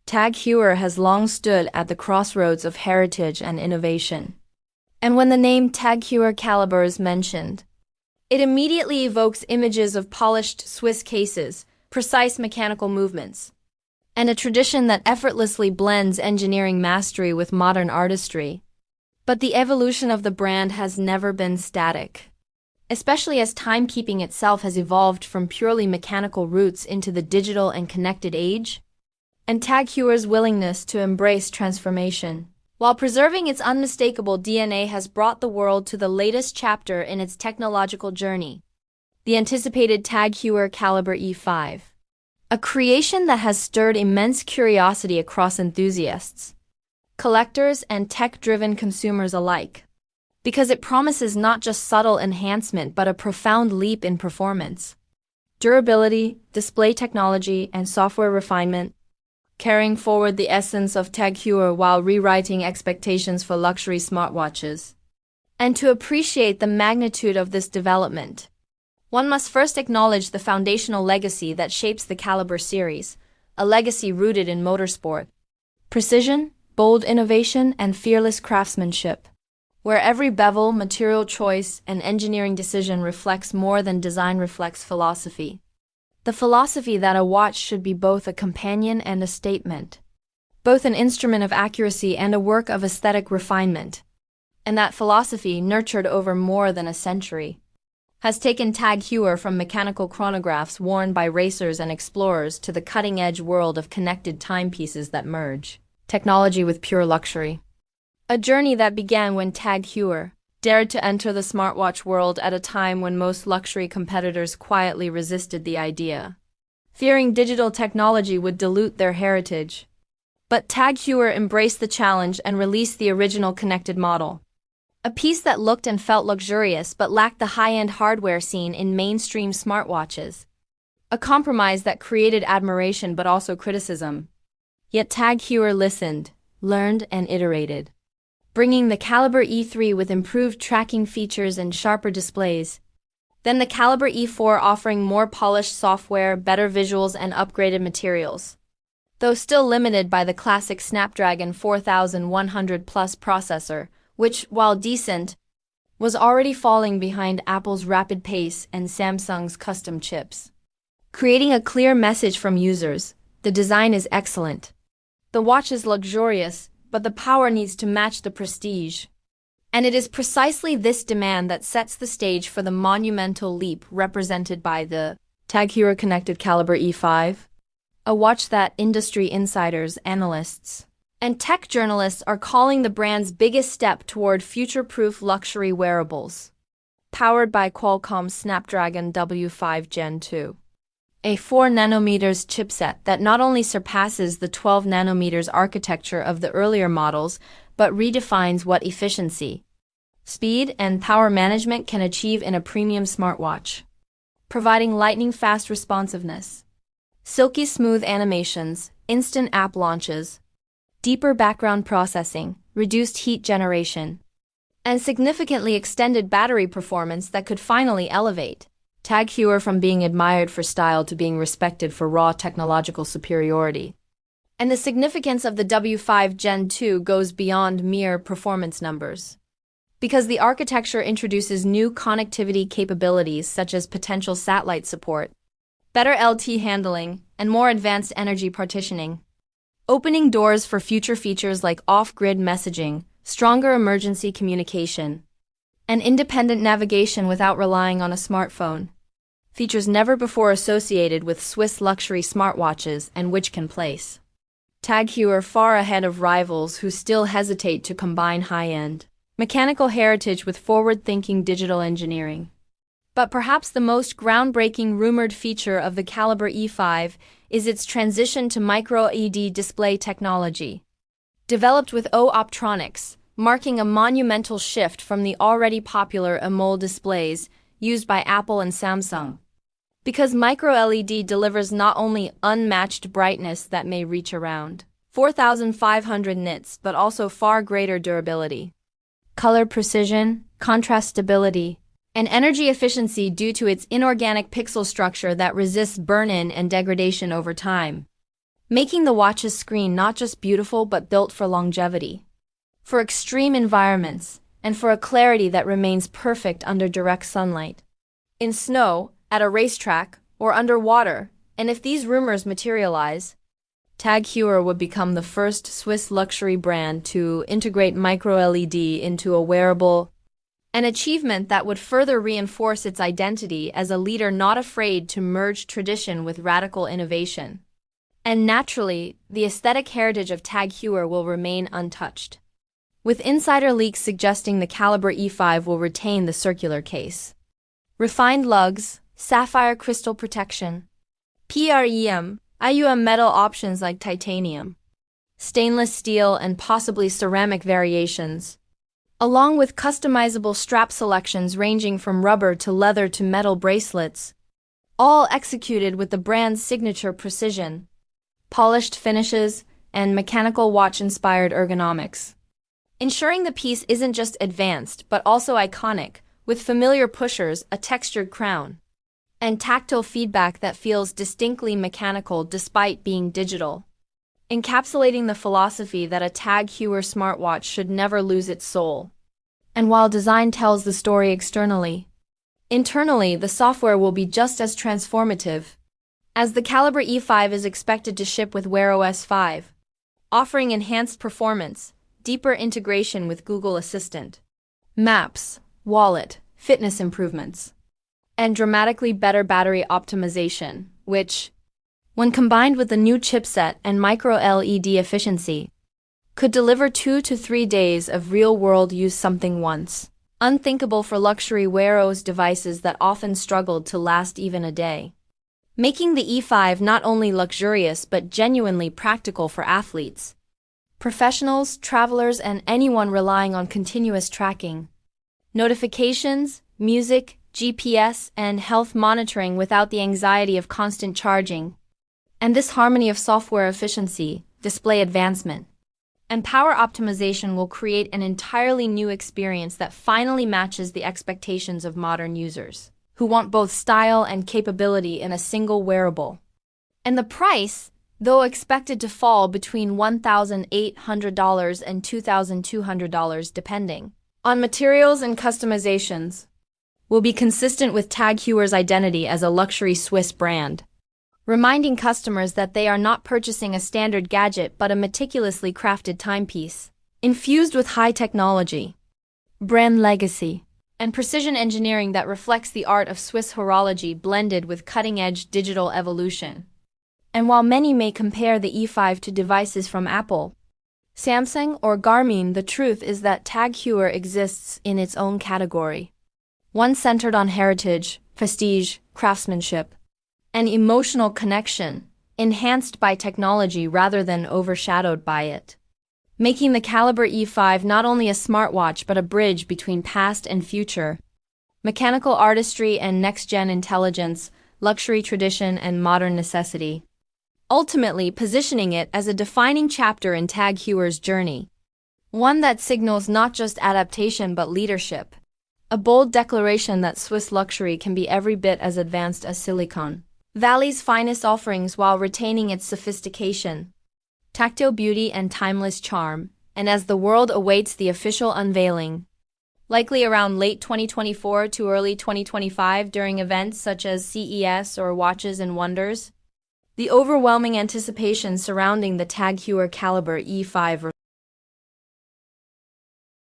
TAG Heuer has long stood at the crossroads of heritage and innovation. And when the name TAG Heuer Calibre is mentioned, it immediately evokes images of polished Swiss cases, precise mechanical movements, and a tradition that effortlessly blends engineering mastery with modern artistry. But the evolution of the brand has never been static, especially as timekeeping itself has evolved from purely mechanical roots into the digital and connected age. And TAG Heuer's willingness to embrace transformation, while preserving its unmistakable DNA, has brought the world to the latest chapter in its technological journey, the anticipated TAG Heuer Calibre E5. A creation that has stirred immense curiosity across enthusiasts, collectors, and tech-driven consumers alike, because it promises not just subtle enhancement but a profound leap in performance, durability, display technology, and software refinement, carrying forward the essence of TAG Heuer while rewriting expectations for luxury smartwatches. And to appreciate the magnitude of this development, one must first acknowledge the foundational legacy that shapes the Calibre series, a legacy rooted in motorsport, precision, bold innovation, and fearless craftsmanship, where every bevel, material choice, and engineering decision reflects more than design reflects philosophy. The philosophy that a watch should be both a companion and a statement, both an instrument of accuracy and a work of aesthetic refinement. And that philosophy, nurtured over more than a century, has taken TAG Heuer from mechanical chronographs worn by racers and explorers to the cutting-edge world of connected timepieces that merge technology with pure luxury. A journey that began when TAG Heuer dared to enter the smartwatch world at a time when most luxury competitors quietly resisted the idea, fearing digital technology would dilute their heritage. But TAG Heuer embraced the challenge and released the original connected model, a piece that looked and felt luxurious but lacked the high-end hardware seen in mainstream smartwatches, a compromise that created admiration but also criticism. Yet TAG Heuer listened, learned, and iterated, bringing the Calibre E3 with improved tracking features and sharper displays, then the Calibre E4 offering more polished software, better visuals, and upgraded materials. Though still limited by the classic Snapdragon 4100 Plus processor, which, while decent, was already falling behind Apple's rapid pace and Samsung's custom chips. Creating a clear message from users: the design is excellent. The watch is luxurious, but the power needs to match the prestige. And it is precisely this demand that sets the stage for the monumental leap represented by the TAG Heuer Connected Calibre E5, a watch that industry insiders, analysts, and tech journalists are calling the brand's biggest step toward future-proof luxury wearables. Powered by Qualcomm's Snapdragon W5 Gen 2. A 4nm chipset that not only surpasses the 12nm architecture of the earlier models, but redefines what efficiency, speed, and power management can achieve in a premium smartwatch, providing lightning-fast responsiveness, silky smooth animations, instant app launches, deeper background processing, reduced heat generation, and significantly extended battery performance that could finally elevate TAG Heuer from being admired for style to being respected for raw technological superiority. And the significance of the W5 Gen 2 goes beyond mere performance numbers, because the architecture introduces new connectivity capabilities such as potential satellite support, better LT handling, and more advanced energy partitioning, opening doors for future features like off-grid messaging, stronger emergency communication, and independent navigation without relying on a smartphone. Features never before associated with Swiss luxury smartwatches and which can place TAG Heuer far ahead of rivals who still hesitate to combine high-end mechanical heritage with forward-thinking digital engineering. But perhaps the most groundbreaking rumored feature of the Calibre E5 is its transition to micro-LED display technology, developed with optronics, marking a monumental shift from the already popular AMOLED displays used by Apple and Samsung. Because micro-LED delivers not only unmatched brightness that may reach around 4,500 nits but also far greater durability, color precision, contrast stability, and energy efficiency due to its inorganic pixel structure that resists burn-in and degradation over time. making the watch's screen not just beautiful but built for longevity, for extreme environments, and for a clarity that remains perfect under direct sunlight. In snow, at a racetrack, or underwater, and if these rumors materialize, TAG Heuer would become the first Swiss luxury brand to integrate micro-LED into a wearable, an achievement that would further reinforce its identity as a leader not afraid to merge tradition with radical innovation. And naturally, the aesthetic heritage of TAG Heuer will remain untouched, with insider leaks suggesting the Calibre E5 will retain the circular case. Refined lugs, sapphire crystal protection, PREM, IUM metal options like titanium, stainless steel, and possibly ceramic variations, along with customizable strap selections ranging from rubber to leather to metal bracelets, all executed with the brand's signature precision, polished finishes, and mechanical watch-inspired ergonomics, ensuring the piece isn't just advanced but also iconic, with familiar pushers, a textured crown, and tactile feedback that feels distinctly mechanical despite being digital, encapsulating the philosophy that a TAG Heuer smartwatch should never lose its soul. And while design tells the story externally, internally the software will be just as transformative, as the Calibre E5 is expected to ship with Wear OS 5, offering enhanced performance, deeper integration with Google Assistant, Maps, Wallet, fitness improvements, and dramatically better battery optimization, which, when combined with the new chipset and micro-LED efficiency, could deliver 2 to 3 days of real-world use, something once unthinkable for luxury Wear OS devices that often struggled to last even a day, making the E5 not only luxurious but genuinely practical for athletes, professionals, travelers, and anyone relying on continuous tracking, notifications, music, GPS, and health monitoring without the anxiety of constant charging. And this harmony of software efficiency, display advancement, and power optimization will create an entirely new experience that finally matches the expectations of modern users, who want both style and capability in a single wearable. And the price, though expected to fall between $1,800 and $2,200 depending on materials and customizations, will be consistent with TAG Heuer's identity as a luxury Swiss brand, reminding customers that they are not purchasing a standard gadget but a meticulously crafted timepiece, infused with high technology, brand legacy, and precision engineering that reflects the art of Swiss horology blended with cutting-edge digital evolution. And while many may compare the E5 to devices from Apple, Samsung, or Garmin, the truth is that TAG Heuer exists in its own category, one centered on heritage, prestige, craftsmanship, and emotional connection, enhanced by technology rather than overshadowed by it, making the Calibre E5 not only a smartwatch but a bridge between past and future, mechanical artistry and next-gen intelligence, luxury tradition and modern necessity, ultimately positioning it as a defining chapter in TAG Heuer's journey, one that signals not just adaptation but leadership, a bold declaration that Swiss luxury can be every bit as advanced as Silicon Valley's finest offerings while retaining its sophistication, tactile beauty, and timeless charm. And as the world awaits the official unveiling, likely around late 2024 to early 2025 during events such as CES or Watches and Wonders, the overwhelming anticipation surrounding the TAG Heuer Calibre E5